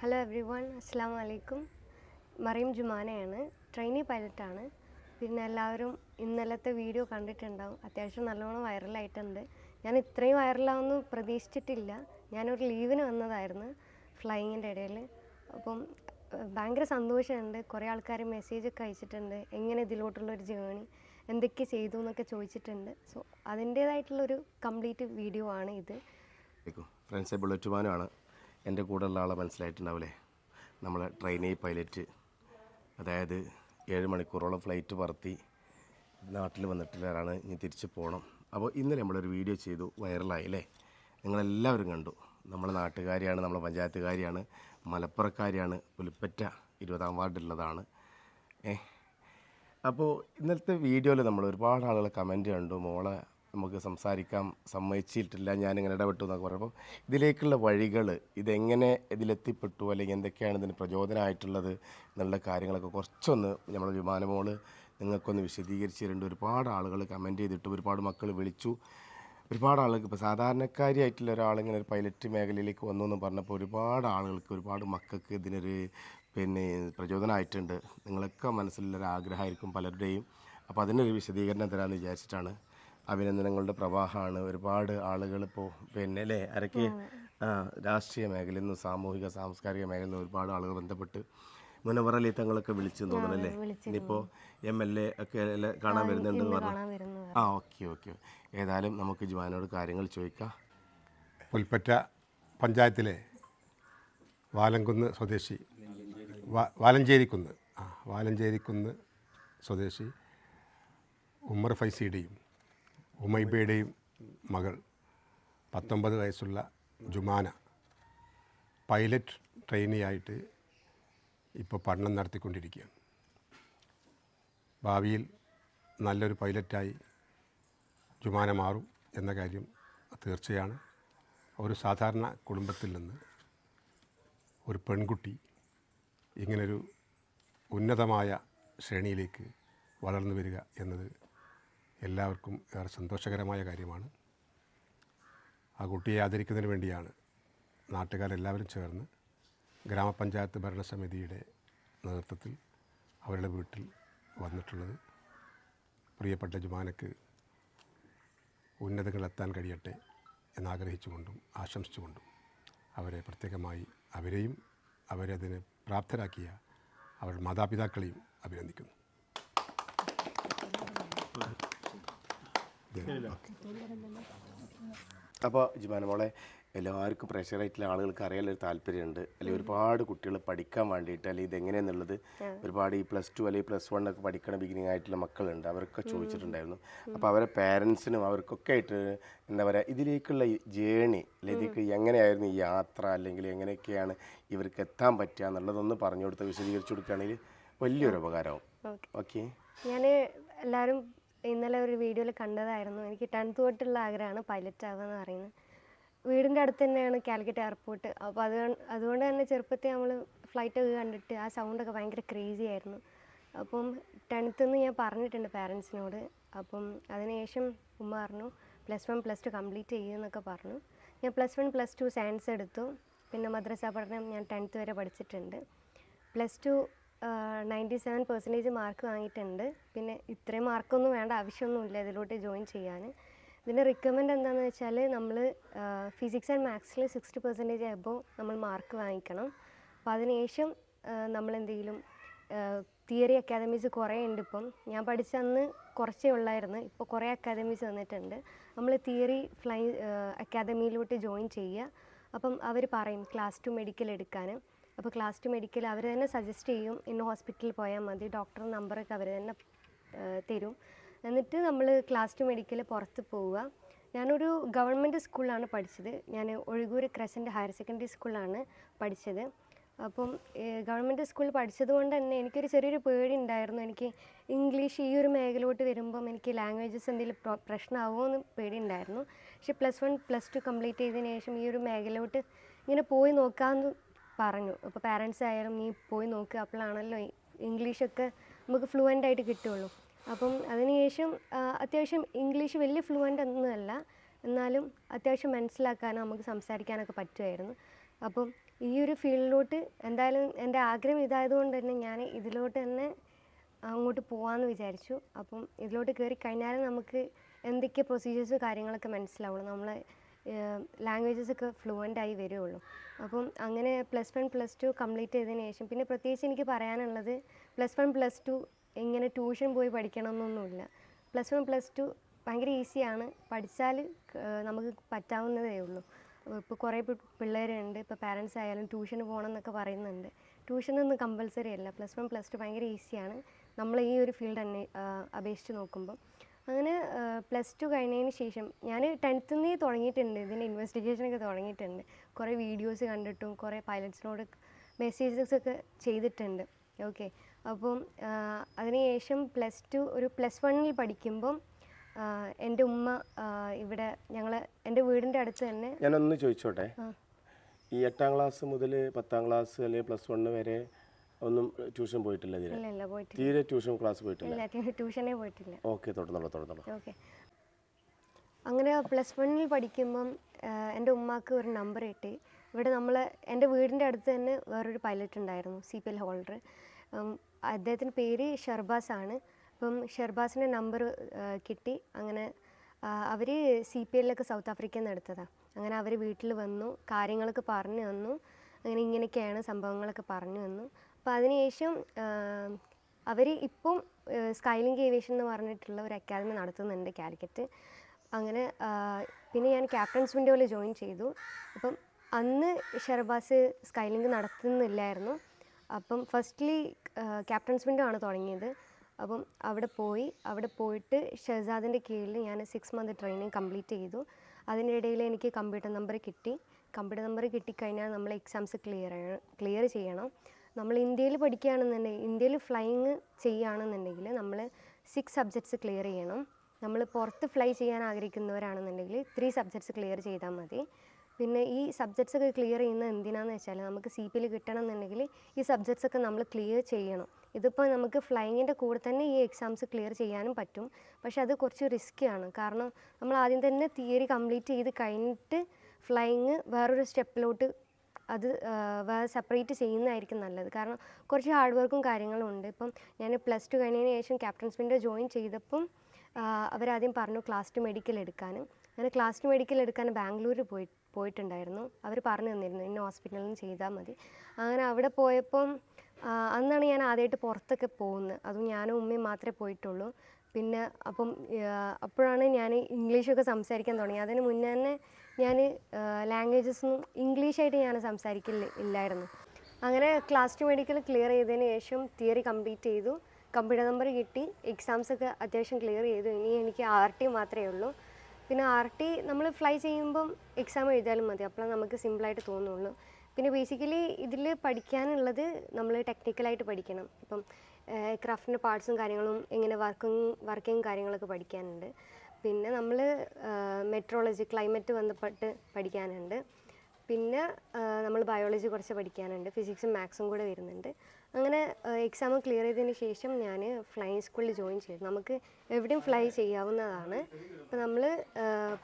Hello every one, അസ്സാം വലൈക്കും. Mariyam ജുമാനയാണ്, trainee പൈലറ്റാണ്. പിന്നെ എല്ലാവരും ഇന്നലത്തെ വീഡിയോ കണ്ടിട്ടുണ്ടാവും. അത്യാവശ്യം നല്ലോണം വൈറലായിട്ടുണ്ട്. ഞാൻ ഇത്രയും വൈറലാവുമെന്ന് പ്രതീക്ഷിച്ചിട്ടില്ല. ഞാനൊരു ലീവിന് വന്നതായിരുന്നു ഫ്ലൈയിങ്ങിൻ്റെ ഇടയിൽ. അപ്പം ഭയങ്കര സന്തോഷമുണ്ട്. കുറേ ആൾക്കാർ മെസ്സേജൊക്കെ അയച്ചിട്ടുണ്ട്, എങ്ങനെ ഇതിലോട്ടുള്ളൊരു ജേണി, എന്തൊക്കെ ചെയ്തു എന്നൊക്കെ ചോദിച്ചിട്ടുണ്ട്. സോ അതിൻ്റേതായിട്ടുള്ളൊരു കംപ്ലീറ്റ് വീഡിയോ ആണ് ഇത്. ഫ്രണ്ട്സ്, ബുള്ളറ്റ് മാനാണ്. എൻ്റെ കൂടെയുള്ള ആളെ മനസ്സിലായിട്ടുണ്ടാവില്ലേ, നമ്മളെ ട്രെയിനി പൈലറ്റ്. അതായത് 7 മണിക്കൂറോളം ഫ്ലൈറ്റ് പറത്തി നാട്ടിൽ വന്നിട്ടുള്ളവരാണ്. ഇനി തിരിച്ച് പോകണം. അപ്പോൾ ഇന്നലെ നമ്മളൊരു വീഡിയോ ചെയ്തു, വൈറലായി അല്ലേ? നിങ്ങളെല്ലാവരും കണ്ടു. നമ്മളെ നാട്ടുകാരിയാണ്, നമ്മളെ പഞ്ചായത്തുകാരിയാണ്, മലപ്പുറക്കാരിയാണ്, പുലിപ്പറ്റ 20-ാം വാർഡിലുള്ളതാണ്. അപ്പോൾ ഇന്നലത്തെ വീഡിയോയിൽ നമ്മൾ ഒരുപാട് ആളുകൾ കമൻറ്റ് കണ്ടു, മോളെ നമുക്ക് സംസാരിക്കാൻ സമ്മതിച്ചിട്ടില്ല, ഞാനിങ്ങനെ ഇടപെട്ടു എന്നൊക്കെ പറയുമ്പോൾ ഇതിലേക്കുള്ള വഴികൾ, ഇതെങ്ങനെ ഇതിലെത്തിപ്പെട്ടു, അല്ലെങ്കിൽ എന്തൊക്കെയാണ് ഇതിന് പ്രചോദനമായിട്ടുള്ളത് എന്നുള്ള കാര്യങ്ങളൊക്കെ കുറച്ചൊന്ന് നമ്മുടെ വിമാനമോൾ നിങ്ങൾക്കൊന്ന് വിശദീകരിച്ച് തരുന്നുണ്ട്. ഒരുപാട് ആളുകൾ കമൻറ്റ് ചെയ്തിട്ട്, ഒരുപാട് മക്കൾ വിളിച്ചു. ഒരുപാട് ആളുകൾക്ക് ഇപ്പോൾ സാധാരണക്കാരിയായിട്ടുള്ള ഒരാളിങ്ങനെ ഒരു പൈലറ്റ് മേഖലയിലേക്ക് വന്നു എന്ന് പറഞ്ഞപ്പോൾ ഒരുപാട് ആളുകൾക്ക്, ഒരുപാട് മക്കൾക്ക് ഇതിനൊരു പ്രചോദനമായിട്ടുണ്ട്. നിങ്ങളൊക്കെ മനസ്സിലുള്ളൊരു ആഗ്രഹമായിരിക്കും പലരുടെയും. അപ്പോൾ അതിനൊരു വിശദീകരണം തരാമെന്ന് വിചാരിച്ചിട്ടാണ്. അഭിനന്ദനങ്ങളുടെ പ്രവാഹമാണ്. ഒരുപാട് ആളുകൾ ഇപ്പോൾ അല്ലേ ആരൊക്കെ രാഷ്ട്രീയ മേഖലയിൽ നിന്നും സാമൂഹിക സാംസ്കാരിക മേഖലയിൽ നിന്ന് ഒരുപാട് ആളുകൾ ബന്ധപ്പെട്ട് മുനവർ അലി തങ്ങളൊക്കെ വിളിച്ചെന്ന് തോന്നണല്ലേ? ഇനിയിപ്പോൾ MLA ഒക്കെ കാണാൻ വരുന്നുണ്ടെന്ന് പറഞ്ഞു. ഓക്കെ. ഏതായാലും നമുക്ക് ജുമാനോട് കാര്യങ്ങൾ ചോദിക്കാം. പുൽപ്പറ്റ പഞ്ചായത്തിലെ വാലംകുന്ന് സ്വദേശി വാലഞ്ചേരിക്കുന്ന് സ്വദേശി ഉമ്മർ ഫൈസിയുടെയും ഉമൈബയുടെയും മകൾ 19 വയസ്സുള്ള ജുമാന പൈലറ്റ് ട്രെയിനിയായിട്ട് ഇപ്പോൾ പഠനം നടത്തിക്കൊണ്ടിരിക്കുകയാണ്. ഭാവിയിൽ നല്ലൊരു പൈലറ്റായി ജുമാന മാറും എന്ന കാര്യം തീർച്ചയാണ്. ഒരു സാധാരണ കുടുംബത്തിൽ നിന്ന് ഒരു പെൺകുട്ടി ഇങ്ങനൊരു ഉന്നതമായ ശ്രേണിയിലേക്ക് വളർന്നു വരിക എന്നത് എല്ലാവർക്കും ഏറെ സന്തോഷകരമായ കാര്യമാണ്. ആ കുട്ടിയെ ആദരിക്കുന്നതിന് വേണ്ടിയാണ് നാട്ടുകാരെല്ലാവരും ചേർന്ന് ഗ്രാമപഞ്ചായത്ത് ഭരണസമിതിയുടെ നേതൃത്വത്തിൽ അവരുടെ വീട്ടിൽ വന്നിട്ടുള്ളത്. പ്രിയപ്പെട്ട ജുമാനക്ക് ഉന്നതങ്ങളെത്താൻ കഴിയട്ടെ എന്നാഗ്രഹിച്ചുകൊണ്ടും ആശംസിച്ചുകൊണ്ടും അവരെ പ്രത്യേകമായി അവരെയും അവരതിന് പ്രാപ്തരാക്കിയ അവരുടെ മാതാപിതാക്കളെയും അഭിനന്ദിക്കുന്നു. അപ്പോൾ ജുമാന മോളെ, എല്ലാവർക്കും പ്രഷറായിട്ടുള്ള ആളുകൾക്ക് അറിയാനൊരു താല്പര്യമുണ്ട്, അല്ലെങ്കിൽ ഒരുപാട് കുട്ടികൾ പഠിക്കാൻ വേണ്ടിയിട്ട്, അല്ലെങ്കിൽ ഇതെങ്ങനെയാണെന്നുള്ളത് ഒരുപാട് ഈ +2 അല്ലെങ്കിൽ +1 ഒക്കെ പഠിക്കണ ബിഗിനിങ് ആയിട്ടുള്ള മക്കളുണ്ട്. അവരൊക്കെ ചോദിച്ചിട്ടുണ്ടായിരുന്നു. അപ്പോൾ അവരെ പാരൻസിനും അവർക്കൊക്കെ ആയിട്ട് എന്താ പറയുക, ഇതിലേക്കുള്ള ജേണി, അല്ലെങ്കിൽ ഇതിലേക്ക് എങ്ങനെയായിരുന്നു ഈ യാത്ര, അല്ലെങ്കിൽ എങ്ങനെയൊക്കെയാണ് ഇവർക്ക് എത്താൻ പറ്റുക എന്നുള്ളതൊന്ന് പറഞ്ഞു കൊടുത്ത് വിശദീകരിച്ചു കൊടുക്കുകയാണെങ്കിൽ വലിയൊരു ഉപകാരമാവും. ഓക്കെ. ഞാൻ എല്ലാവരും ഇന്നലെ ഒരു വീഡിയോയിൽ കണ്ടതായിരുന്നു. എനിക്ക് 10th തൊട്ടുള്ള ആഗ്രഹമാണ് പൈലറ്റ് ആവുക എന്ന് പറയുന്നത്. വീടിൻ്റെ അടുത്ത് തന്നെയാണ് കാലിക്കറ്റ് എയർപോർട്ട്. അപ്പോൾ അതുകൊണ്ട് തന്നെ ചെറുപ്പത്തിൽ നമ്മൾ ഫ്ലൈറ്റൊക്കെ കണ്ടിട്ട് ആ സൗണ്ടൊക്കെ ഭയങ്കര ക്രേസി ആയിരുന്നു. അപ്പം 10th ഞാൻ പറഞ്ഞിട്ടുണ്ട് പാരൻസിനോട്. അപ്പം അതിനുശേഷം ഉമ്മ പറഞ്ഞു +1 +2 കംപ്ലീറ്റ് ചെയ്യുമെന്നൊക്കെ പറഞ്ഞു. ഞാൻ +1 +2 സയൻസ് എടുത്തു. പിന്നെ മദ്രസ പഠനം ഞാൻ 10th വരെ പഠിച്ചിട്ടുണ്ട്. +2 97% മാർക്ക് വാങ്ങിയിട്ടുണ്ട്. പിന്നെ ഇത്രയും മാർക്കൊന്നും വേണ്ട ആവശ്യമൊന്നുമില്ല ഇതിലോട്ട് ജോയിൻ ചെയ്യാൻ. ഇതിൻ്റെ റിക്വയർമെൻറ്റ് എന്താണെന്ന് വെച്ചാൽ നമ്മൾ ഫിസിക്സ് ആൻഡ് മാത്സിൽ 60% എബോവ് നമ്മൾ മാർക്ക് വാങ്ങിക്കണം. അപ്പോൾ അതിനുശേഷം നമ്മളെന്തെങ്കിലും തിയറി അക്കാദമീസ് കുറേ ഉണ്ട്. ഇപ്പം ഞാൻ പഠിച്ച അന്ന് കുറച്ചേ ഉള്ളായിരുന്നു, ഇപ്പോൾ കുറേ അക്കാദമീസ് വന്നിട്ടുണ്ട്. നമ്മൾ തിയറി അക്കാദമിയിലോട്ട് ജോയിൻ ചെയ്യുക. അപ്പം അവർ പറയും ക്ലാസ് 2 മെഡിക്കൽ എടുക്കാൻ. അപ്പോൾ ക്ലാസ് 2 മെഡിക്കൽ അവർ തന്നെ സജസ്റ്റ് ചെയ്യും, ഇന്ന ഹോസ്പിറ്റലിൽ പോയാൽ മതി, ഡോക്ടർ നമ്പറൊക്കെ അവർ തന്നെ തരും. എന്നിട്ട് നമ്മൾ ക്ലാസ് 2 മെഡിക്കൽ പുറത്ത് പോവുക. ഞാനൊരു ഗവൺമെൻറ് സ്കൂളിലാണ് പഠിച്ചത്. ഞാൻ ഒഴുകൂർ ക്രസൻറ്റ് ഹയർ സെക്കൻഡറി സ്കൂളിലാണ് പഠിച്ചത്. അപ്പം ഗവൺമെൻറ് സ്കൂളിൽ പഠിച്ചത് കൊണ്ട് തന്നെ എനിക്കൊരു ചെറിയൊരു പേടി ഉണ്ടായിരുന്നു. എനിക്ക് ഇംഗ്ലീഷ് ഈ ഒരു മേഖലയിലോട്ട് വരുമ്പം എനിക്ക് ലാംഗ്വേജസ് എന്തെങ്കിലും പ്രശ്നമാവുമോ എന്ന് പേടി ഉണ്ടായിരുന്നു. പക്ഷേ +1 +2 കംപ്ലീറ്റ് ചെയ്തതിന് ശേഷം ഈ ഒരു മേഖലയിലോട്ട് ഇങ്ങനെ പോയി നോക്കാമെന്ന് പറഞ്ഞു. അപ്പോൾ പാരൻസ് ആയാലും നീ പോയി നോക്കുക, അപ്പോഴാണല്ലോ ഇംഗ്ലീഷൊക്കെ നമുക്ക് ഫ്ലുവൻ്റ് ആയിട്ട് കിട്ടുള്ളൂ. അപ്പം അതിനുശേഷം അത്യാവശ്യം ഇംഗ്ലീഷ് വലിയ ഫ്ലുവൻ്റ് ഒന്നുമല്ല, എന്നാലും അത്യാവശ്യം മനസ്സിലാക്കാനോ നമുക്ക് സംസാരിക്കാനൊക്കെ പറ്റുമായിരുന്നു. അപ്പം ഈ ഒരു ഫീൽഡിലോട്ട് എന്തായാലും എൻ്റെ ആഗ്രഹം ഇതായതുകൊണ്ട് തന്നെ ഞാൻ ഇതിലോട്ട് തന്നെ അങ്ങോട്ട് പോകാമെന്ന് വിചാരിച്ചു. അപ്പം ഇതിലോട്ട് കയറി കഴിഞ്ഞാൽ നമുക്ക് എന്തൊക്കെ പ്രൊസീജിയേഴ്സ് കാര്യങ്ങളൊക്കെ മനസ്സിലാവുള്ളൂ, നമ്മളെ ലാംഗ്വേജസൊക്കെ ഫ്ലുവൻ്റായി വരുള്ളൂ. അപ്പം അങ്ങനെ +1 +2 കംപ്ലീറ്റ് ചെയ്തതിന് ശേഷം പിന്നെ പ്രത്യേകിച്ച് എനിക്ക് പറയാനുള്ളത് +1 +2 ഇങ്ങനെ ട്യൂഷൻ പോയി പഠിക്കണം എന്നൊന്നുമില്ല. +1 +2 ഭയങ്കര ഈസിയാണ്, പഠിച്ചാൽ നമുക്ക് പറ്റാവുന്നതേ ഉള്ളൂ. ഇപ്പോൾ കുറേ പിള്ളേരുണ്ട്, ഇപ്പോൾ പാരൻസ് ആയാലും ട്യൂഷന് പോകണം എന്നൊക്കെ പറയുന്നുണ്ട്. ട്യൂഷനൊന്നും കമ്പൽസറി അല്ല. +1 +2 ഭയങ്കര ഈസിയാണ് നമ്മൾ ഈ ഒരു ഫീൽഡ് തന്നെ അപേക്ഷിച്ച് നോക്കുമ്പോൾ. അങ്ങനെ +2 കഴിഞ്ഞതിന് ശേഷം ഞാൻ 10th നിന്ന് തുടങ്ങിയിട്ടുണ്ട്, ഇതിൻ്റെ ഇൻവെസ്റ്റിഗേഷനൊക്കെ തുടങ്ങിയിട്ടുണ്ട്. കുറേ വീഡിയോസ് കണ്ടിട്ടും കുറേ പൈലറ്റ്സിനോട് മെസ്സേജസൊക്കെ ചെയ്തിട്ടുണ്ട്. ഓക്കെ, അപ്പം അതിനുശേഷം +2 ഒരു +1 പഠിക്കുമ്പം എൻ്റെ ഉമ്മ ഇവിടെ എൻ്റെ വീടിൻ്റെ അടുത്ത് തന്നെ. ഞാനൊന്ന് ചോദിച്ചോട്ടെ, ഈ 8ാം ക്ലാസ് മുതൽ 10ാം ക്ലാസ് അല്ലെങ്കിൽ +1 വരെ ഒന്നും ട്യൂഷൻ പോയിട്ടില്ല? ഇല്ല, പോയിട്ടില്ല. തീരെ ട്യൂഷൻ ക്ലാസ് പോയിട്ടില്ല? ഇല്ല, ട്യൂഷനേ പോയിട്ടില്ല. ഓക്കെ, തുടർന്നോളൂ. ഓക്കെ, അങ്ങനെ +1 പഠിക്കുമ്പം എൻ്റെ ഉമ്മാക്ക് ഒരു നമ്പർ കിട്ടി. ഇവിടെ എൻ്റെ വീടിൻ്റെ അടുത്ത് തന്നെ വേറൊരു പൈലറ്റ് ഉണ്ടായിരുന്നു, CPL ഹോൾഡർ. അദ്ദേഹത്തിൻ്റെ പേര് ഷർബാസ് ആണ്. അപ്പം ഷർബാസിൻ്റെ നമ്പർ കിട്ടി. അങ്ങനെ അവർ CPLലൊക്കെ സൗത്ത് ആഫ്രിക്കയിൽ നിന്ന് എടുത്തതാണ്. അങ്ങനെ അവർ വീട്ടിൽ വന്നു, കാര്യങ്ങളൊക്കെ പറഞ്ഞു തന്നു. അങ്ങനെ ഇങ്ങനെയൊക്കെയാണ് സംഭവങ്ങളൊക്കെ പറഞ്ഞു തന്നു. അപ്പോൾ അതിനുശേഷം അവർ ഇപ്പം സ്കൈലിങ്ക് ഏവിയേഷൻ എന്ന് പറഞ്ഞിട്ടുള്ള ഒരു അക്കാദമി നടത്തുന്നുണ്ട് കാലിക്കറ്റ്. അങ്ങനെ പിന്നെ ഞാൻ ക്യാപ്റ്റൻസ് വിൻഡോയിൽ ജോയിൻ ചെയ്തു. അപ്പം അന്ന് ഷർബാസ് സ്കൈലിങ്ക് നടത്തുന്നില്ലായിരുന്നു. അപ്പം ഫസ്റ്റ്ലി ക്യാപ്റ്റൻസ് വിൻഡോ ആണ് തുടങ്ങിയത്. അപ്പം അവിടെ പോയിട്ട് ഷഹസാദിൻ്റെ കീഴിൽ ഞാൻ 6 മന്ത് ട്രെയിനിങ് കംപ്ലീറ്റ് ചെയ്തു. അതിൻ്റെ ഇടയിൽ എനിക്ക് കമ്പ്യൂട്ടർ നമ്പർ കിട്ടി. കമ്പ്യൂട്ടർ നമ്പർ കിട്ടിക്കഴിഞ്ഞാൽ നമ്മൾ എക്സാംസ് ക്ലിയർ ചെയ്യണം. നമ്മൾ ഇന്ത്യയിൽ പഠിക്കുകയാണെന്നുണ്ടെങ്കിൽ, ഇന്ത്യയിൽ ഫ്ലൈയിങ് ചെയ്യുകയാണെന്നുണ്ടെങ്കിൽ നമ്മൾ 6 സബ്ജക്ട്സ് ക്ലിയർ ചെയ്യണം. നമ്മൾ പുറത്ത് ഫ്ലൈ ചെയ്യാൻ ആഗ്രഹിക്കുന്നവരാണെന്നുണ്ടെങ്കിൽ 3 സബ്ജക്ട്സ് ക്ലിയർ ചെയ്താൽ മതി. പിന്നെ ഈ സബ്ജക്ട്സ് ഒക്കെ ക്ലിയർ ചെയ്യുന്നത് എന്തിനാണെന്ന് വെച്ചാൽ നമുക്ക് CPL കിട്ടണം എന്നുണ്ടെങ്കിൽ ഈ സബ്ജക്ട്സ് ഒക്കെ നമ്മൾ ക്ലിയർ ചെയ്യണം. ഇതിപ്പോൾ നമുക്ക് ഫ്ലൈയിങ്ങിൻ്റെ കൂടെ തന്നെ ഈ എക്സാംസ് ക്ലിയർ ചെയ്യാനും പറ്റും. പക്ഷെ അത് കുറച്ച് റിസ്ക്കിയാണ്. കാരണം നമ്മൾ ആദ്യം തന്നെ തിയറി കംപ്ലീറ്റ് ചെയ്ത് കഴിഞ്ഞിട്ട് ഫ്ലൈയിങ് വേറൊരു സ്റ്റെപ്പിലോട്ട് അത് വേറെ സെപ്പറേറ്റ് ചെയ്യുന്നതായിരിക്കും നല്ലത്. കാരണം കുറച്ച് ഹാർഡ് വർക്കും കാര്യങ്ങളും ഉണ്ട്. ഇപ്പം ഞാൻ +2 കഴിഞ്ഞതിന് ശേഷം ക്യാപ്റ്റൻസ് വിൻഡോ ജോയിൻ ചെയ്തപ്പം അവരാദ്യം പറഞ്ഞു ക്ലാസ് 2 മെഡിക്കൽ എടുക്കാനും. അങ്ങനെ ക്ലാസ് 2 മെഡിക്കൽ എടുക്കാൻ ബാംഗ്ലൂർ പോയിട്ടുണ്ടായിരുന്നു. അവർ പറഞ്ഞു തന്നിരുന്നു ഇന്ന ഹോസ്പിറ്റലിൽ നിന്ന് ചെയ്താൽ മതി. അങ്ങനെ അവിടെ പോയപ്പം അന്നാണ് ഞാൻ ആദ്യമായിട്ട് പുറത്തൊക്കെ പോകുന്നത്. അതും ഞാനും ഉമ്മയും മാത്രമേ പോയിട്ടുള്ളൂ. പിന്നെ അപ്പോഴാണ് ഞാൻ ഇംഗ്ലീഷൊക്കെ സംസാരിക്കാൻ തുടങ്ങി. അതിന് മുന്നേ തന്നെ ഞാൻ ലാംഗ്വേജസൊന്നും ഇംഗ്ലീഷായിട്ട് ഞാൻ സംസാരിക്കില്ലായിരുന്നു. അങ്ങനെ ക്ലാസ് 2 മെഡിക്കൽ ക്ലിയർ ചെയ്തതിന് ശേഷം തിയറി കംപ്ലീറ്റ് ചെയ്തു. കമ്പ്യൂട്ടർ നമ്പർ കിട്ടി. എക്സാംസൊക്കെ അത്യാവശ്യം ക്ലിയർ ചെയ്തു. ഇനി എനിക്ക് RT മാത്രമേ ഉള്ളൂ. പിന്നെ RT നമ്മൾ ഫ്ലൈ ചെയ്യുമ്പം എക്സാം എഴുതിയാലും മതി, അപ്പോൾ നമുക്ക് സിമ്പിളായിട്ട് തോന്നുള്ളൂ. പിന്നെ ബേസിക്കലി ഇതിൽ പഠിക്കാനുള്ളത് നമ്മൾ ടെക്നിക്കലായിട്ട് പഠിക്കണം. ഇപ്പം ക്രാഫ്റ്റിൻ്റെ പാർട്സും കാര്യങ്ങളും എങ്ങനെ വർക്കിങ് കാര്യങ്ങളൊക്കെ പഠിക്കാനുണ്ട്. പിന്നെ നമ്മൾ മെട്രോളജി ക്ലൈമറ്റ് ബന്ധപ്പെട്ട് പഠിക്കാനുണ്ട്. പിന്നെ നമ്മൾ ബയോളജി കുറച്ച് പഠിക്കാനുണ്ട്. ഫിസിക്സും മാത്സും കൂടെ വരുന്നുണ്ട്. അങ്ങനെ എക്സാം ക്ലിയർ ചെയ്തതിന് ശേഷം ഞാൻ ഫ്ലൈയിങ് സ്കൂളിൽ ജോയിൻ ചെയ്തു. നമുക്ക് എവിടെയും ഫ്ലൈ ചെയ്യാവുന്നതാണ്. അപ്പോൾ നമ്മൾ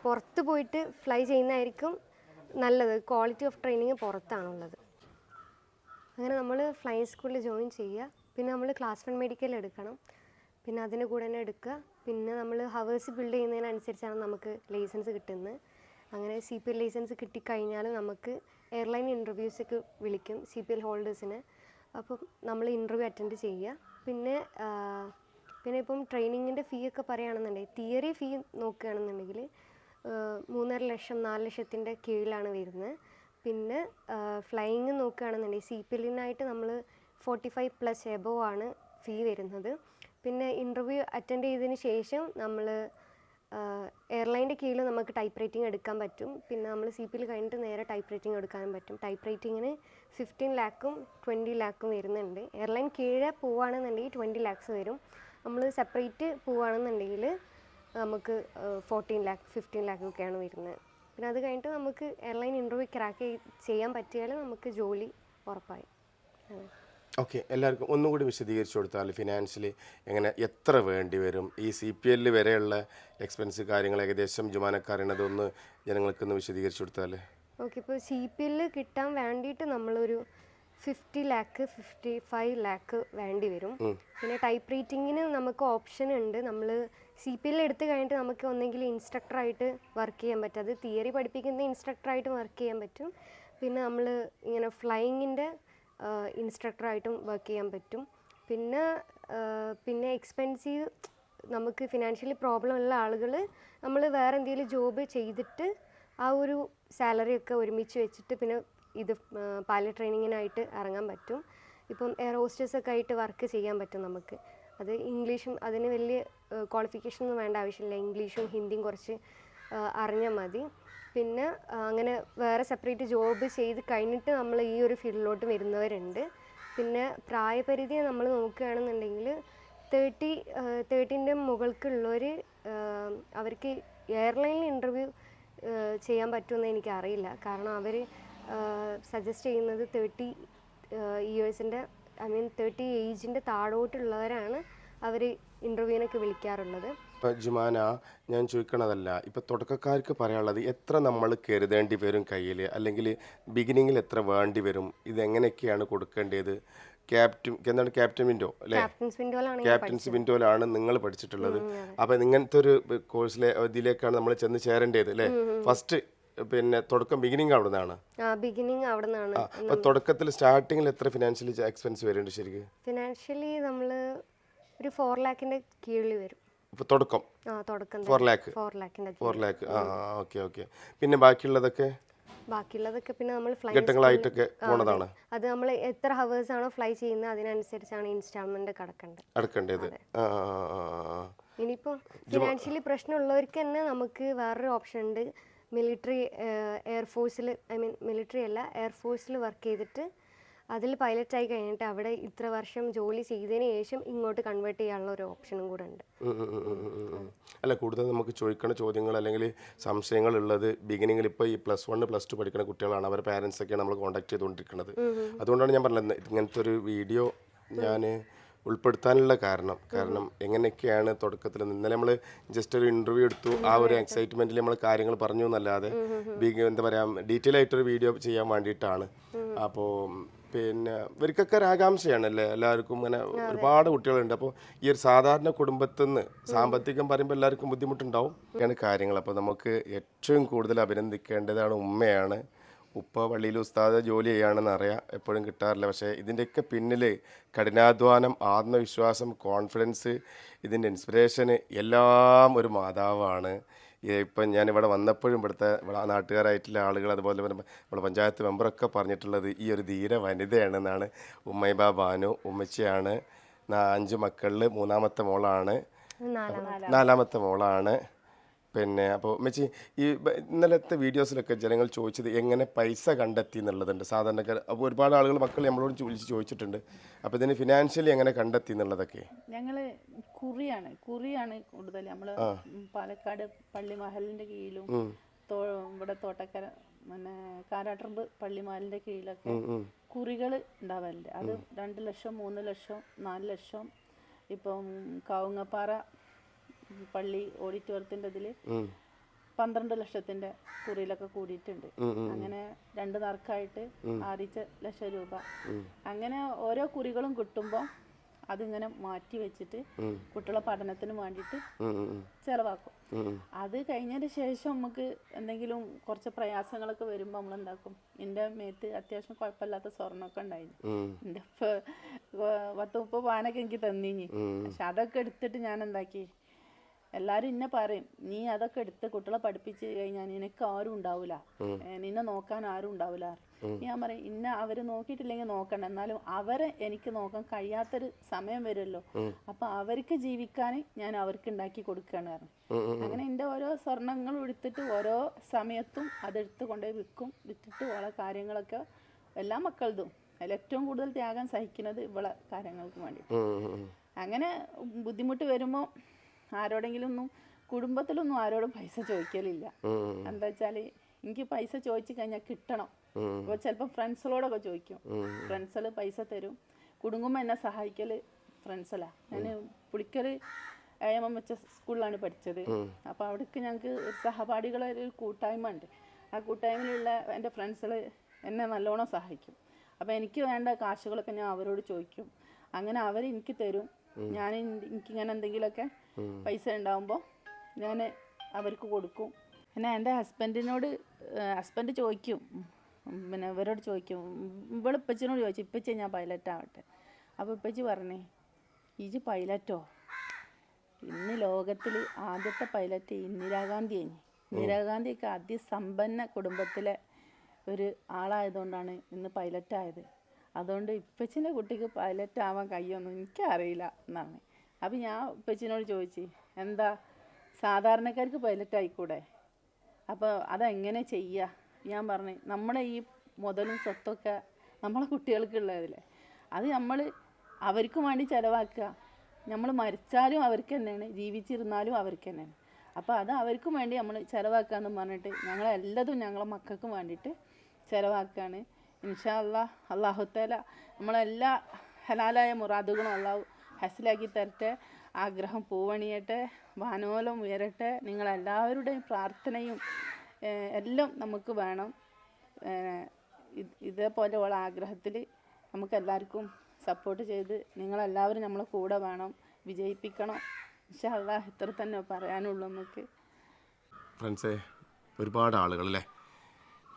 പുറത്ത് പോയിട്ട് ഫ്ലൈ ചെയ്യുന്നതായിരിക്കും നല്ലത്. ക്വാളിറ്റി ഓഫ് ട്രെയിനിങ് പുറത്താണുള്ളത്. അങ്ങനെ നമ്മൾ ഫ്ലൈയിങ് സ്കൂളിൽ ജോയിൻ ചെയ്യുക. പിന്നെ നമ്മൾ ക്ലാസ് 1 മെഡിക്കൽ എടുക്കണം. പിന്നെ അതിൻ്റെ കൂടെ തന്നെ എടുക്കുക. പിന്നെ നമ്മൾ ഹവേഴ്സ് ബിൽഡ് ചെയ്യുന്നതിനനുസരിച്ചാണ് നമുക്ക് ലൈസൻസ് കിട്ടുന്നത്. അങ്ങനെ CPL ലൈസൻസ് കിട്ടിക്കഴിഞ്ഞാൽ നമുക്ക് എയർലൈൻ ഇൻ്റർവ്യൂസൊക്കെ വിളിക്കും CPL ഹോൾഡേഴ്സിന്. അപ്പം നമ്മൾ ഇൻ്റർവ്യൂ അറ്റൻഡ് ചെയ്യുക. പിന്നെ ഇപ്പം ട്രെയിനിങ്ങിൻ്റെ ഫീ ഒക്കെ പറയുകയാണെന്നുണ്ടെങ്കിൽ തിയറി ഫീ നോക്കുകയാണെന്നുണ്ടെങ്കിൽ 3.5 ലക്ഷം 4 ലക്ഷത്തിൻ്റെ കീഴിലാണ് വരുന്നത്. പിന്നെ ഫ്ലൈയിങ് നോക്കുകയാണെന്നുണ്ടെങ്കിൽ CPLനായിട്ട് നമ്മൾ 45+ എബോവ് ആണ് ഫീ വരുന്നത്. പിന്നെ ഇൻ്റർവ്യൂ അറ്റൻഡ് ചെയ്തതിന് ശേഷം നമ്മൾ എയർലൈൻ്റെ കീഴിൽ നമുക്ക് ടൈപ്പ് റൈറ്റിംഗ് എടുക്കാൻ പറ്റും. പിന്നെ നമ്മൾ CPL കഴിഞ്ഞിട്ട് നേരെ ടൈപ്പ് റൈറ്റിംഗ് എടുക്കാനും പറ്റും. ടൈപ്പ് റൈറ്റിങ്ങിന് 15 lakhും 20 lakhും വരുന്നുണ്ട്. എയർലൈൻ കീഴെ പോവുകയാണെന്നുണ്ടെങ്കിൽ 20 lakhs വരും. നമ്മൾ സെപ്പറേറ്റ് പോവുകയാണെന്നുണ്ടെങ്കിൽ നമുക്ക് 14 lakh 15 lakh ഒക്കെയാണ് വരുന്നത്. പിന്നെ അത് കഴിഞ്ഞിട്ട് നമുക്ക് എയർലൈൻ ഇൻ്റർവ്യൂ ക്രാക്ക് ചെയ്യാൻ പറ്റിയാൽ നമുക്ക് ജോലി ഉറപ്പായി. ഓക്കെ, എല്ലാവർക്കും ഒന്നുകൂടി വിശദീകരിച്ചു കൊടുത്താൽ ഫിനാൻഷ്യലി എങ്ങനെ എത്ര വേണ്ടി വരും, ഈ CPL വരെയുള്ള എക്സ്പെൻസ് കാര്യങ്ങൾ ഏകദേശം ജുമാനക്ക് അറിയണതൊന്ന് ജനങ്ങൾക്കൊന്ന് വിശദീകരിച്ചു കൊടുത്താൽ. ഓക്കെ, ഇപ്പോൾ CPL കിട്ടാൻ വേണ്ടിയിട്ട് നമ്മളൊരു 50 ലാക്ക് 55 ലാക്ക് വേണ്ടി വരും. പിന്നെ ടൈപ്പ് റൈറ്റിങ്ങിന് നമുക്ക് ഓപ്ഷൻ ഉണ്ട്. നമ്മൾ CPL എടുത്ത് കഴിഞ്ഞിട്ട് നമുക്ക് ഒന്നെങ്കിൽ ഇൻസ്ട്രക്ടറായിട്ട് വർക്ക് ചെയ്യാൻ പറ്റും. അത് തിയറി പഠിപ്പിക്കുന്ന ഇൻസ്ട്രക്ടറായിട്ട് വർക്ക് ചെയ്യാൻ പറ്റും. പിന്നെ നമ്മൾ ഇങ്ങനെ ഫ്ലൈയിങ്ങിൻ്റെ ഇൻസ്ട്രക്ടറായിട്ടും വർക്ക് ചെയ്യാൻ പറ്റും. പിന്നെ എക്സ്പെൻസീവ്, നമുക്ക് ഫിനാൻഷ്യലി പ്രോബ്ലം ഉള്ള ആളുകൾ നമ്മൾ വേറെ എന്തെങ്കിലും ജോബ് ചെയ്തിട്ട് ആ ഒരു സാലറി ഒക്കെ ഒരുമിച്ച് വെച്ചിട്ട് പിന്നെ ഇത് പൈലറ്റ് ട്രെയിനിങ്ങിനായിട്ട് ഇറങ്ങാൻ പറ്റും. ഇപ്പം എയർ ഹോസ്റ്റസ് ഒക്കെ ആയിട്ട് വർക്ക് ചെയ്യാൻ പറ്റും നമുക്ക്. അത് ഇംഗ്ലീഷും അതിന് വലിയ ക്വാളിഫിക്കേഷൻ ഒന്നും വേണ്ട ആവശ്യമില്ല. ഇംഗ്ലീഷും ഹിന്ദിയും കുറച്ച് അറിഞ്ഞാൽ മതി. പിന്നെ അങ്ങനെ വേറെ സെപ്പറേറ്റ് ജോബ് ചെയ്ത് കഴിഞ്ഞിട്ട് നമ്മൾ ഈ ഒരു ഫീൽഡിലോട്ട് വരുന്നവരുണ്ട്. പിന്നെ പ്രായപരിധി നമ്മൾ നോക്കുകയാണെന്നുണ്ടെങ്കിൽ 30ൻ്റെ മുകൾക്കുള്ളവർ അവർക്ക് എയർലൈനിൽ ഇൻ്റർവ്യൂ ചെയ്യാൻ പറ്റുമെന്ന് എനിക്കറിയില്ല. കാരണം അവർ സജസ്റ്റ് ചെയ്യുന്നത് 30 ഇയേഴ്സിൻ്റെ 30 ഏജിൻ്റെ താഴോട്ടുള്ളവരാണ് അവർ ഇൻ്റർവ്യൂവിനൊക്കെ വിളിക്കാറുള്ളത്. ജുമാന, ഞാൻ ചോദിക്കണതല്ല, ഇപ്പം തുടക്കക്കാർക്ക് പറയാനുള്ളത് എത്ര നമ്മൾ കരുതേണ്ടി വരും കയ്യിൽ, അല്ലെങ്കിൽ ബിഗിനിങ്ങിൽ എത്ര വേണ്ടി വരും, ഇതെങ്ങനെയൊക്കെയാണ് കൊടുക്കേണ്ടത്? ക്യാപ്റ്റൻ വിൻഡോ അല്ലേ? ക്യാപ്റ്റൻസ് വിൻഡോയിലാണ് നിങ്ങൾ പഠിച്ചിട്ടുള്ളത്. അപ്പം ഇങ്ങനത്തെ ഒരു കോഴ്സിലെ ഇതിലേക്കാണ് നമ്മൾ ചെന്ന് ചേരേണ്ടത് അല്ലേ? ഫസ്റ്റ് പിന്നെ തുടക്കം ബിഗിനിങ് അവിടെ നിന്നാണ്. അപ്പൊ തുടക്കത്തിൽ സ്റ്റാർട്ടിങ്ങിൽ എത്ര ഫിനാൻഷ്യലി എക്സ്പെൻസ് വരുന്നുണ്ട് ശരിക്കും? ഫിനാൻഷ്യലി നമ്മൾ ഒരു 4 ലാഖിന്റെ കീഴിൽ വരും. ഇപ്പൊ തുടക്കം 4 ലാഖ്. 4 ലാഖ്. ഓക്കെ. പിന്നെ ബാക്കിയുള്ളതൊക്കെ പിന്നെ നമ്മൾ ഘട്ടങ്ങളായിട്ടൊക്കെ പോണതാണ്. അത് നമ്മൾ എത്ര ഹവേഴ്സ് ആണോ ഫ്ലൈ ചെയ്യുന്നത് അതിനനുസരിച്ചാണ് ഇൻസ്റ്റാൾമെന്റ് അടക്കേണ്ടത്. ഇനിയിപ്പോൾ ഫിനാൻഷ്യലി പ്രശ്നമുള്ളവർക്ക് തന്നെ നമുക്ക് വേറൊരു ഓപ്ഷൻ ഉണ്ട്. എയർഫോഴ്സിൽ വർക്ക് ചെയ്തിട്ട് അതിൽ പൈലറ്റായി കഴിഞ്ഞിട്ട് അവിടെ ഇത്ര വർഷം ജോലി ചെയ്തതിന് ശേഷം ഇങ്ങോട്ട് കൺവേർട്ട് ചെയ്യാനുള്ള ഒരു ഓപ്ഷനും കൂടെ ഉണ്ട്. അല്ല, കൂടുതൽ നമുക്ക് ചോദിക്കുന്ന ചോദ്യങ്ങൾ അല്ലെങ്കിൽ സംശയങ്ങൾ ഉള്ളത് ബിഗിനിങ്ങിൽ ഇപ്പോൾ ഈ +1 +2 പഠിക്കുന്ന കുട്ടികളാണ്. അവരുടെ പാരൻസൊക്കെയാണ് നമ്മൾ കോൺടാക്ട് ചെയ്തുകൊണ്ടിരിക്കുന്നത്. അതുകൊണ്ടാണ് ഞാൻ പറഞ്ഞത് ഇങ്ങനത്തെ ഒരു വീഡിയോ ഞാൻ ഉൾപ്പെടുത്താനുള്ള കാരണം എങ്ങനെയൊക്കെയാണ് തുടക്കത്തിൽ. ഇന്നലെ നമ്മൾ ജസ്റ്റ് ഒരു ഇൻ്റർവ്യൂ എടുത്തു, ആ ഒരു എക്സൈറ്റ്മെൻറ്റിൽ നമ്മൾ കാര്യങ്ങൾ പറഞ്ഞു എന്നല്ലാതെ എന്താ പറയുക ഡീറ്റെയിൽ ആയിട്ടൊരു വീഡിയോ ചെയ്യാൻ വേണ്ടിയിട്ടാണ്. അപ്പോൾ പിന്നെ ഇവർക്കൊക്കെ ഒരു ആകാംക്ഷയാണല്ലേ, എല്ലാവർക്കും ഇങ്ങനെ ഒരുപാട് കുട്ടികളുണ്ട്. അപ്പോൾ ഈ ഒരു സാധാരണ കുടുംബത്തിൽ നിന്ന് സാമ്പത്തികം പറയുമ്പോൾ എല്ലാവർക്കും ബുദ്ധിമുട്ടുണ്ടാവും. ഇങ്ങനെയാണ് കാര്യങ്ങൾ. അപ്പോൾ നമുക്ക് ഏറ്റവും കൂടുതൽ അഭിനന്ദിക്കേണ്ടതാണ് ഉമ്മയാണ്. ഉപ്പ പള്ളിയിൽ ഉസ്താദ് ജോലി ചെയ്യുകയാണെന്ന് അറിയാം, എപ്പോഴും കിട്ടാറില്ല. പക്ഷേ ഇതിൻ്റെയൊക്കെ പിന്നിൽ കഠിനാധ്വാനം, ആത്മവിശ്വാസം, കോൺഫിഡൻസ്, ഇതിൻ്റെ ഇൻസ്പിറേഷന് എല്ലാം ഒരു മാതാവാണ്. ഇപ്പം ഞാനിവിടെ വന്നപ്പോഴും ഇവിടെ നാട്ടുകാരായിട്ടുള്ള ആളുകൾ, അതുപോലെ നമ്മുടെ പഞ്ചായത്ത് മെമ്പറൊക്കെ പറഞ്ഞിട്ടുള്ളത് ഈ ഒരു ധീര വനിതയാണെന്നാണ്. ഉമ്മൈബ ബാനു ഉമ്മച്ചിയാണ്. 5 മക്കളിൽ 3ാമത്തെ മോളാണ്, 4ാമത്തെ മോളാണ്. പിന്നെ അപ്പോൾ ഉമ്മച്ചി, ഈ ഇന്നലത്തെ വീഡിയോസിലൊക്കെ ജനങ്ങൾ ചോദിച്ചത് എങ്ങനെ പൈസ കണ്ടെത്തി എന്നുള്ളതുണ്ട്. സാധാരണക്കാർ അപ്പോൾ ഒരുപാട് ആളുകൾ മക്കൾ നമ്മളോട് ചോദിച്ചിട്ടുണ്ട്. അപ്പോൾ ഇതിന് ഫിനാൻഷ്യലി എങ്ങനെ കണ്ടെത്തി എന്നുള്ളതൊക്കെ ഞങ്ങൾ കുറിയാണ് കൂടുതൽ. നമ്മൾ പാലക്കാട് പള്ളിമഹലിൻ്റെ കീഴിലും ഇവിടെ തോട്ടക്കര പിന്നെ കാരാട്ടറമ്പ് പള്ളിമഹലിൻ്റെ കീഴിലൊക്കെ കുറികൾ ഉണ്ടാവലുണ്ട്. അത് 2 ലക്ഷം 3 ലക്ഷം 4 ലക്ഷം. ഇപ്പം കാവുങ്ങപ്പാറ പള്ളി ഓഡിറ്റോറിയത്തിൻ്റെ ഇതിൽ 12 ലക്ഷത്തിൻ്റെ കുറിയിലൊക്കെ കൂടിയിട്ടുണ്ട്. അങ്ങനെ 2 നറുക്കായിട്ട് 6 ലക്ഷം രൂപ. അങ്ങനെ ഓരോ കുറികളും കിട്ടുമ്പോൾ അതിങ്ങനെ മാറ്റി വെച്ചിട്ട് കുട്ടികളെ പഠനത്തിന് വേണ്ടിയിട്ട് ചിലവാക്കും. അത് കഴിഞ്ഞതിന് ശേഷം നമുക്ക് എന്തെങ്കിലും കുറച്ച് പ്രയാസങ്ങളൊക്കെ വരുമ്പോൾ നമ്മളെന്താക്കും, എൻ്റെ മേത്ത് അത്യാവശ്യം കുഴപ്പമില്ലാത്ത സ്വർണ്ണമൊക്കെ ഉണ്ടായിരുന്നു. എൻ്റെ 10-30 പാനൊക്കെ എനിക്ക് തന്നിഞ്ഞി. പക്ഷെ അതൊക്കെ എടുത്തിട്ട് ഞാൻ എന്താക്കി, എല്ലാവരും ഇന്നെ പറയും, നീ അതൊക്കെ എടുത്ത് കുട്ടികളെ പഠിപ്പിച്ച് കഴിഞ്ഞാൽ നിനക്ക് ആരും ഉണ്ടാവില്ല, നിന്നെ നോക്കാൻ ആരും ഉണ്ടാവില്ല. ഞാൻ പറയും, ഇന്ന അവർ നോക്കിയിട്ടില്ലെങ്കിൽ നോക്കണ്ട, എന്നാലും അവരെ എനിക്ക് നോക്കാൻ കഴിയാത്തൊരു സമയം വരുമല്ലോ, അപ്പം അവർക്ക് ജീവിക്കാൻ ഞാൻ അവർക്ക് ഉണ്ടാക്കി കൊടുക്കുകയാണ് പറഞ്ഞു. അങ്ങനെ എൻ്റെ ഓരോ സ്വർണ്ണങ്ങളും എടുത്തിട്ട് ഓരോ സമയത്തും അതെടുത്ത് കൊണ്ടുപോയി വിറ്റിട്ട് ഓരോ കാര്യങ്ങളൊക്കെ എല്ലാ മക്കളതും അതിൽ ഏറ്റവും കൂടുതൽ ത്യാഗം സഹിക്കുന്നത് ഇവളെ കാര്യങ്ങൾക്ക് വേണ്ടി. അങ്ങനെ ബുദ്ധിമുട്ട് വരുമ്പോൾ ആരോടെങ്കിലും കുടുംബത്തിലൊന്നും ആരോടും പൈസ ചോദിക്കലില്ല. എന്താ വെച്ചാൽ എനിക്ക് പൈസ ചോദിച്ചു കഴിഞ്ഞാൽ കിട്ടണം. അപ്പോൾ ചിലപ്പോൾ ഫ്രണ്ട്സുകളോടൊക്കെ ചോദിക്കും, ഫ്രണ്ട്സുകൾ പൈസ തരും. കുടുംബം എന്നെ സഹായിക്കൽ ഫ്രണ്ട്സല്ല. ഞാൻ പുളിക്കൽ AMM സ്കൂളിലാണ് പഠിച്ചത്. അപ്പോൾ അവിടേക്ക് ഞങ്ങൾക്ക് സഹപാഠികളെ ഒരു കൂട്ടായ്മ ഉണ്ട്. ആ കൂട്ടായ്മയിലുള്ള എൻ്റെ ഫ്രണ്ട്സുകൾ എന്നെ നല്ലോണം സഹായിക്കും. അപ്പോൾ എനിക്ക് വേണ്ട കാശുകളൊക്കെ ഞാൻ അവരോട് ചോദിക്കും. അങ്ങനെ അവർ എനിക്ക് തരും. ഞാൻ എനിക്കിങ്ങനെ എന്തെങ്കിലുമൊക്കെ പൈസ ഉണ്ടാകുമ്പോൾ ഞാൻ അവർക്ക് കൊടുക്കും. പിന്നെ എൻ്റെ ഹസ്ബൻഡ് ചോദിക്കും, പിന്നെ ഇവരോട് ചോദിക്കും, ഇപ്പച്ചിനോട് ചോദിച്ചു, ഇപ്പച്ചി ഞാൻ പൈലറ്റ് ആവട്ടെ. അപ്പോൾ ഇപ്പച്ചി പറഞ്ഞേ, ഇജ് പൈലറ്റോ? ഇന്ന് ലോകത്തിൽ ആദ്യത്തെ പൈലറ്റ് ഇന്ദിരാഗാന്ധിയാണ്. ഇന്ദിരാഗാന്ധിയൊക്കെ അതിസമ്പന്ന കുടുംബത്തിലെ ഒരു ആളായതുകൊണ്ടാണ് ഇന്ന് പൈലറ്റായത്. അതുകൊണ്ട് ഇപ്പച്ചിൻ്റെ കുട്ടിക്ക് പൈലറ്റ് ആവാൻ കഴിയുമെന്ന് എനിക്കറിയില്ല എന്നാണ്. അപ്പോൾ ഞാൻ ഇപ്പച്ചിനോട് ചോദിച്ചു, എന്താ സാധാരണക്കാർക്ക് പൈലറ്റ് ആയിക്കൂടെ? അപ്പോൾ അതെങ്ങനെ ചെയ്യുക? ഞാൻ പറഞ്ഞു, നമ്മുടെ ഈ മുതലും സ്വത്തൊക്കെ നമ്മളെ കുട്ടികൾക്കുള്ളതില്ലേ, അത് നമ്മൾ അവർക്കും വേണ്ടി ചിലവാക്കുക. നമ്മൾ മരിച്ചാലും അവർക്ക് തന്നെയാണ്, ജീവിച്ചിരുന്നാലും അവർക്ക് തന്നെയാണ്. അപ്പോൾ അത് അവർക്കും വേണ്ടി നമ്മൾ ചിലവാക്കാമെന്ന് പറഞ്ഞിട്ട് ഞങ്ങളെല്ലതും ഞങ്ങളെ മക്കൾക്കും വേണ്ടിയിട്ട് ചിലവാക്കുകയാണ്. ഇൻഷാ അല്ലാഹ് അല്ലാഹു തആല നമ്മളെല്ലാ ഹലാലായ മുറാദുകളും അല്ലാഹു ഹസിലാക്കി തരട്ടെ. ആഗ്രഹം പൂവണിയട്ടെ, വാനോലം ഉയരട്ടെ. നിങ്ങളെല്ലാവരുടെയും പ്രാർത്ഥനയും എല്ലാം നമുക്ക് വേണം. ഇതേപോലെയുള്ള ആഗ്രഹത്തിൽ നമുക്കെല്ലാവർക്കും സപ്പോർട്ട് ചെയ്ത് നിങ്ങളെല്ലാവരും നമ്മളെ കൂടെ വേണം, വിജയിപ്പിക്കണം. ഇൻഷാ അല്ലാഹ് ഇത്ര തന്നെ പറയാനുള്ളൂ നമുക്ക്. ഫ്രണ്ട്സേ, ഒരുപാട് ആളുകളല്ലേ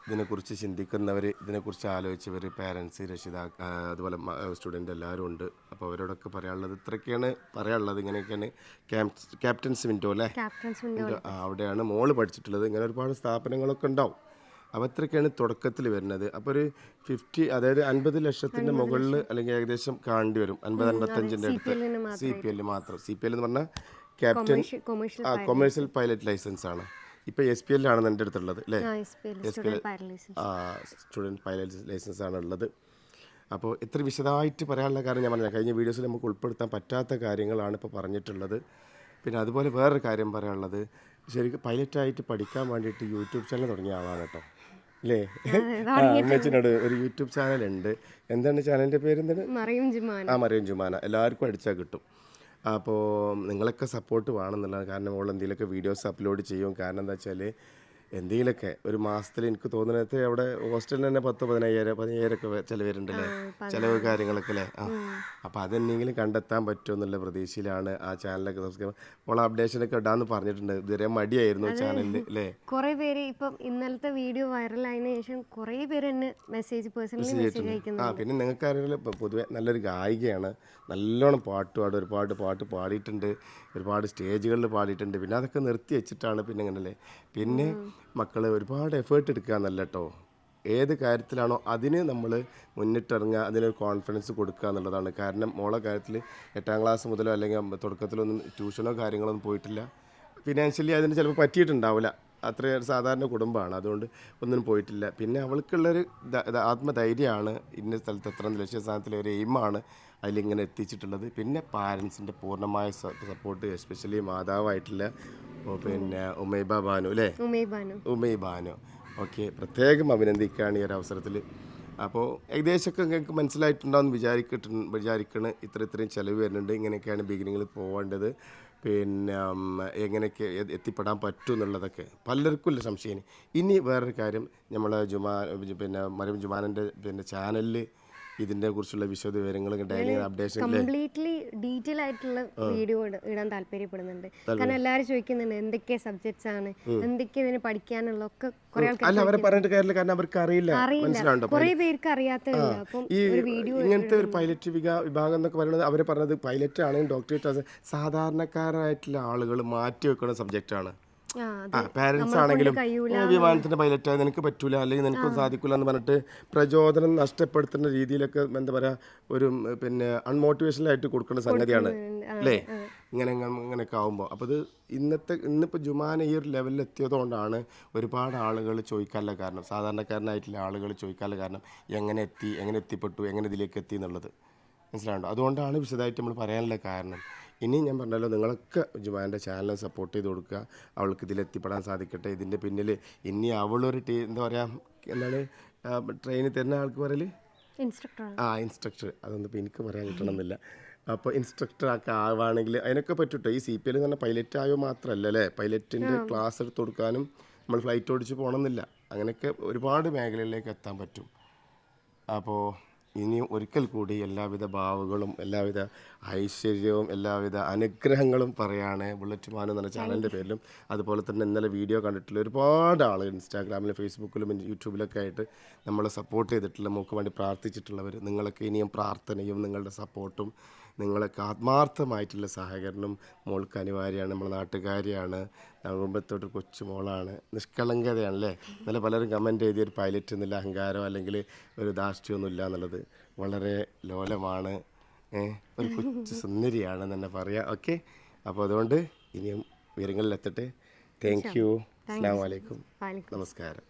ഇതിനെക്കുറിച്ച് ചിന്തിക്കുന്നവർ, ഇതിനെക്കുറിച്ച് ആലോചിച്ചവർ, പാരൻസ്, രക്ഷിതാക്കൾ, അതുപോലെ സ്റ്റുഡൻ്റ് എല്ലാവരും ഉണ്ട്. അപ്പോൾ അവരോടൊക്കെ പറയാനുള്ളത് ഇത്രയൊക്കെയാണ് പറയാനുള്ളത്. ഇങ്ങനെയൊക്കെയാണ് ക്യാപ്റ്റൻസ് വിൻഡോ അല്ലേ, അവിടെയാണ് മോള് പഠിച്ചിട്ടുള്ളത്. ഇങ്ങനെ ഒരുപാട് സ്ഥാപനങ്ങളൊക്കെ ഉണ്ടാവും. അപ്പോൾ ഇത്രയൊക്കെയാണ് തുടക്കത്തിൽ വരുന്നത്. അപ്പോൾ ഒരു 50, അതായത് 50 ലക്ഷത്തിൻ്റെ മുകളിൽ അല്ലെങ്കിൽ ഏകദേശം കാണേണ്ടി വരും. 50-55 അടുത്ത് CPL മാത്രം. CPL എന്ന് പറഞ്ഞാൽ ക്യാപ്റ്റൻ കൊമേഴ്ഷ്യൽ പൈലറ്റ് ലൈസൻസ് ആണ്. ഇപ്പോൾ SPL ആണ് എൻ്റെ അടുത്തുള്ളത് അല്ലേ, സ്റ്റുഡൻറ്റ് പൈലറ്റ് ലൈസൻസ് ആണ് ഉള്ളത്. അപ്പോൾ ഇത്ര വിശദമായിട്ട് പറയാനുള്ള കാരണം ഞാൻ പറഞ്ഞില്ല, കഴിഞ്ഞ വീഡിയോസിൽ നമുക്ക് ഉൾപ്പെടുത്താൻ പറ്റാത്ത കാര്യങ്ങളാണ് ഇപ്പോൾ പറഞ്ഞിട്ടുള്ളത്. പിന്നെ അതുപോലെ വേറൊരു കാര്യം പറയാനുള്ളത്, ശരിക്കും പൈലറ്റായിട്ട് പഠിക്കാൻ വേണ്ടിയിട്ട് യൂട്യൂബ് ചാനൽ തുടങ്ങിയ ആളാണ് കേട്ടോ അല്ലേ. അമ്മച്ചിനോട് ഒരു യൂട്യൂബ് ചാനലുണ്ട്. എന്താണ് ചാനലിൻ്റെ പേര്? എന്താണ്? മറിയം ജുമാന. എല്ലാവർക്കും അടിച്ചാൽ കിട്ടും. അപ്പോൾ നിങ്ങളൊക്കെ സപ്പോർട്ട് വേണമെന്നുള്ളതാണ്. കാരണം അവൾ എന്തെങ്കിലുമൊക്കെ വീഡിയോസ് അപ്ലോഡ് ചെയ്യും. കാരണം എന്താ വെച്ചാൽ എന്തെങ്കിലുമൊക്കെ ഒരു മാസത്തിൽ എനിക്ക് തോന്നുന്നത് അവിടെ ഹോസ്റ്റലിൽ തന്നെ 10-15,000 ഒക്കെ ചിലവരുണ്ടല്ലേ, ചിലവ് കാര്യങ്ങളൊക്കെ അല്ലേ. അപ്പോൾ അതെന്തെങ്കിലും കണ്ടെത്താൻ പറ്റുമെന്നുള്ള പ്രതീക്ഷയിലാണ് ആ ചാനലൊക്കെ സബ്സ്ക്രൈബ്. അപ്പോൾ അപ്ഡേഷനൊക്കെ ഇടാമെന്ന് പറഞ്ഞിട്ടുണ്ട്. ഇതുവരെ മടിയായിരുന്നു ചാനലിൽ അല്ലേ. കുറേ പേര് ഇപ്പം ഇന്നലത്തെ വീഡിയോ വൈറലായതിനു ശേഷം കുറേ പേര് എന്നെ പേഴ്സണലി മെസ്സേജ് അയക്കുന്നു. പിന്നെ നിങ്ങൾക്ക് അറിയില്ല, പൊതുവെ നല്ലൊരു ഗായികയാണ്, നല്ലോണം പാട്ട് പാടും, ഒരുപാട് പാട്ട് പാടിയിട്ടുണ്ട്, ഒരുപാട് സ്റ്റേജുകളിൽ പാടിയിട്ടുണ്ട്. പിന്നെ അതൊക്കെ നിർത്തി വെച്ചിട്ടാണ് പിന്നെ ഇങ്ങനല്ലേ. പിന്നെ മക്കൾ ഒരുപാട് എഫേർട്ട് എടുക്കുക എന്നല്ല കേട്ടോ, ഏത് കാര്യത്തിലാണോ അതിന് നമ്മൾ മുന്നിട്ടിറങ്ങുക, അതിനൊരു കോൺഫിഡൻസ് കൊടുക്കുക എന്നുള്ളതാണ്. കാരണം മോളെ കാര്യത്തിൽ 8ാം ക്ലാസ് മുതലോ അല്ലെങ്കിൽ തുടക്കത്തിലൊന്നും ട്യൂഷനോ കാര്യങ്ങളൊന്നും പോയിട്ടില്ല. ഫിനാൻഷ്യലി അതിന് ചിലപ്പോൾ പറ്റിയിട്ടുണ്ടാവില്ല, അത്രയും സാധാരണ കുടുംബമാണ്, അതുകൊണ്ട് ഒന്നിനും പോയിട്ടില്ല. പിന്നെ അവൾക്കുള്ളൊരു ആത്മധൈര്യമാണ് ഇന്ന സ്ഥലത്ത് എത്ര ലക്ഷ്യസ്ഥാനത്തിലെ ഒരു എയിമാണ് അതിലിങ്ങനെ എത്തിച്ചിട്ടുള്ളത്. പിന്നെ പാരൻസിൻ്റെ പൂർണ്ണമായ സപ്പോർട്ട്, എസ്പെഷ്യലി മാതാവായിട്ടുള്ള പിന്നെ ഉമൈബ ബാനു അല്ലേ, ഉമൈ ബാനു, ഓക്കെ, പ്രത്യേകം അഭിനന്ദിക്കുകയാണ് ഈ ഒരു അവസരത്തിൽ. അപ്പോൾ ഏകദേശമൊക്കെ നിങ്ങൾക്ക് മനസ്സിലായിട്ടുണ്ടാവുമെന്ന് വിചാരിക്കണ്. ഇത്രയും ചിലവ് വരുന്നുണ്ട്, ഇങ്ങനെയൊക്കെയാണ് ബിഗിനിങ്ങിൽ പോകേണ്ടത്, പിന്നെ എങ്ങനെയൊക്കെ എത്തിപ്പെടാൻ പറ്റും എന്നുള്ളതൊക്കെ പലർക്കും ഇല്ല സംശയം. ഇനി വേറൊരു കാര്യം, നമ്മൾ പിന്നെ മറിയം ജുമാനൻ്റെ പിന്നെ ചാനലിൽ ഇതിനെ കുറിച്ചുള്ള വിശദ വിവരങ്ങൾ, ഡെയിലി അപ്ഡേഷൻ, കംപ്ലീറ്റ്ലി ഡീറ്റെയിൽ ആയിട്ടുള്ള വീഡിയോ ഇടാൻ താല്പര്യപ്പെടുന്നുണ്ട്. കാരണം എല്ലാവരും ചോദിക്കുന്നുണ്ട് എന്തൊക്കെ സബ്ജക്ട്സ് ആണ്, എന്തൊക്കെ ഇതിന് പഠിക്കാനുള്ള ഒക്കെ കുറെ ആൾക്കാർ അവരെ പറഞ്ഞിട്ട് കാര്യമില്ല. കാരണം അവർക്ക് അറിയില്ല, മനസ്സിലാവുണ്ടോ, കുറെ പേർക്ക് അറിയാത്തതുണ്ട്. അപ്പം ഈ ഇങ്ങനത്തെ ഒരു പൈലറ്റ് വിഭാഗം എന്നൊക്കെ പറയുന്നത് അവർ പറഞ്ഞത് പൈലറ്റ് ആണെങ്കിൽ ഡോക്ടറേറ്റ് സാധാരണക്കാരായിട്ടുള്ള ആളുകൾ മാറ്റി വെക്കുന്ന സബ്ജക്റ്റാണ്. പാരൻസ് ആണെങ്കിലും വിമാനത്തിൻ്റെ പൈലറ്റായി നിനക്ക് പറ്റൂല അല്ലെങ്കിൽ നിനക്കൊന്നും സാധിക്കില്ല എന്ന് പറഞ്ഞിട്ട് പ്രചോദനം നഷ്ടപ്പെടുത്തുന്ന രീതിയിലൊക്കെ എന്താ പറയുക, ഒരു പിന്നെ അൺമോട്ടിവേഷനായിട്ട് കൊടുക്കേണ്ട സംഗതിയാണ് അല്ലേ, ഇങ്ങനെയൊക്കെ ആകുമ്പോൾ. അപ്പോൾ ഇത് ഇന്നിപ്പോൾ ജുമാന ഈ ഒരു ലെവലിൽ എത്തിയതുകൊണ്ടാണ് ഒരുപാട് ആളുകൾ ചോദിക്കാനുള്ള കാരണം, സാധാരണക്കാരനായിട്ടുള്ള ആളുകൾ ചോദിക്കാനുള്ള കാരണം, എങ്ങനെ എത്തിപ്പെട്ടു, എങ്ങനെ ഇതിലേക്ക് എത്തി എന്നുള്ളത് മനസ്സിലാവുണ്ടോ. അതുകൊണ്ടാണ് വിശദമായിട്ട് നമ്മൾ പറയാനുള്ള കാരണം. ഇനി ഞാൻ പറഞ്ഞല്ലോ, നിങ്ങളൊക്കെ ജുമാൻ്റെ ചാനൽ സപ്പോർട്ട് ചെയ്ത് കൊടുക്കുക, അവൾക്ക് ഇതിലെത്തിപ്പെടാൻ സാധിക്കട്ടെ. ഇതിൻ്റെ പിന്നിൽ ഇനി അവളൊരു എന്താ പറയുക, എന്താണ് ട്രെയിനിൽ തരുന്ന ആൾക്ക് പറയൽ, ഇൻസ്ട്രക്ടർ, അതൊന്നും ഇപ്പോൾ എനിക്ക് പറയാൻ കിട്ടണമെന്നില്ല. അപ്പോൾ ഇൻസ്ട്രക്ടറൊക്കെ ആവുകയാണെങ്കിൽ അതിനൊക്കെ പറ്റൂട്ടോ. ഈ CPL എന്ന് പറഞ്ഞാൽ പൈലറ്റ് ആയോ മാത്രമല്ല അല്ലേ, പൈലറ്റിൻ്റെ ക്ലാസ് എടുത്ത് കൊടുക്കാനും നമ്മൾ ഫ്ലൈറ്റ് ഓടിച്ച് പോകണമെന്നില്ല, അങ്ങനെയൊക്കെ ഒരുപാട് മേഖലയിലേക്ക് എത്താൻ പറ്റും. അപ്പോൾ ഇനിയും ഒരിക്കൽ കൂടി എല്ലാവിധ ഭാവുകളും എല്ലാവിധ ഐശ്വര്യവും എല്ലാവിധ അനുഗ്രഹങ്ങളും പറയാണ് ബുള്ളറ്റ് മാനു എന്ന ചാനലിൻ്റെ പേരിലും. അതുപോലെ തന്നെ ഇന്നലെ വീഡിയോ കണ്ടിട്ടുള്ള ഒരുപാട് ആൾ ഇൻസ്റ്റാഗ്രാമിലും ഫേസ്ബുക്കിലും യൂട്യൂബിലൊക്കെ ആയിട്ട് നമ്മളെ സപ്പോർട്ട് ചെയ്തിട്ടുള്ള, മോൾക്ക് വേണ്ടി പ്രാർത്ഥിച്ചിട്ടുള്ളവർ, നിങ്ങളൊക്കെ ഇനിയും പ്രാർത്ഥനയും നിങ്ങളുടെ സപ്പോർട്ടും നിങ്ങളൊക്കെ ആത്മാർത്ഥമായിട്ടുള്ള സഹകരണം മോൾക്ക് അനിവാര്യമാണ്. നമ്മുടെ നാട്ടുകാരിയാണ്, കുടുംബത്തോട്ട് കൊച്ചു മോളാണ്, നിഷ്കളങ്കതയാണല്ലേ. ഇന്നലെ പലരും കമൻറ്റ് എഴുതിയ ഒരു പൈലറ്റ് എന്നില്ല അഹങ്കാരം അല്ലെങ്കിൽ ഒരു ധാർഷ്ട്യമൊന്നും ഇല്ല എന്നുള്ളത്. വളരെ ലോലമാണ്, ഒരു കൊച്ചു സുന്ദരിയാണെന്ന് തന്നെ പറയാം. ഓക്കെ, അപ്പോൾ അതുകൊണ്ട് ഇനിയും ഉയരങ്ങളിലെത്തട്ടെ. Thank you. അസ്സലാമു അലൈക്കും. നമസ്കാരം.